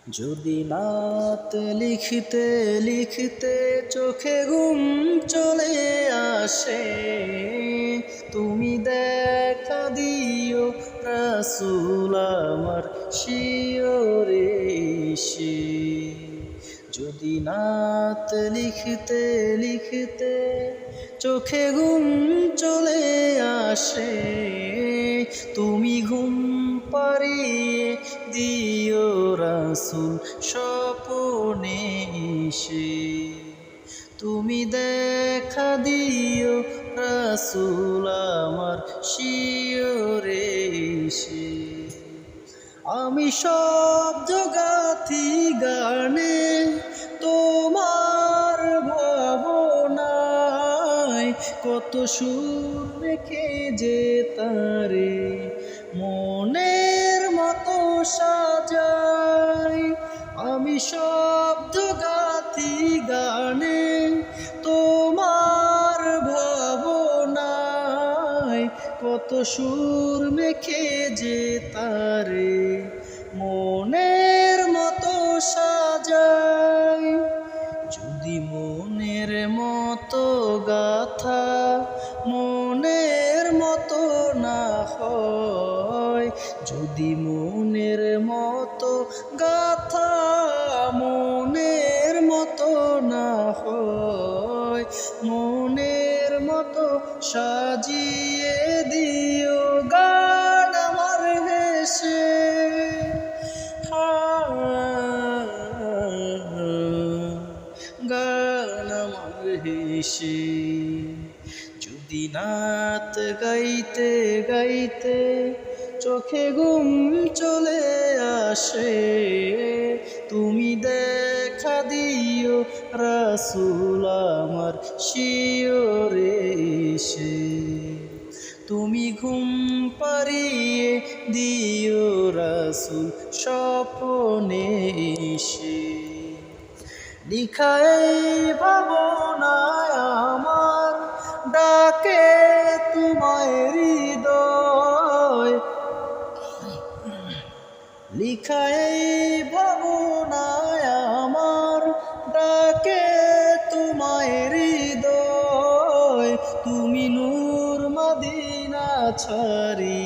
যদি নাত লিখতে লিখতে চোখে ঘুম চলে আসে, তুমি দেখা দিও রাসূল আমার শিয়রে এসে। যদি নাত লিখতে লিখতে চোখে ঘুম চলে আসে, তুমি ঘুম পাড়িয়ে দিও রাসূল স্বপনে এসে। তুমি দেখা দিও রাসূল আমার শিয়রে এসে। আমি শব্দ গাথি গানে তোমার ভাবনায়, কত সুর রেখে যে তারে মনের মতো সাজাই। আমি শব্দ গাথি গানে তোমার ভাবনায়, কত সুর মেখে যে তারে মনের মতো সাজাই। যদি মনের মতো গাথা মনের মতো না হয়, যদি মনের মতো গাথা মনের মতো না হয়, মনের মতো সাজিয়ে দিও গান আমার হেসে। গান আমার হেসে। যদি নাত গাইতে গাইতে চোখে ঘুম চলে আসে, তুমি দেখা দিও রাসূল আমার শিয়রে এসে। তুমি ঘুম পাড়িয়ে দিও রাসূল স্বপনে এসে। লিখা এই ভাবনায় আমার ডাকে তোমায় হৃদয়, লিখা এই ভাবনায় আমার ডাকে তোমায় হৃদয়। তুমি নূর মদিনা ছাড়ি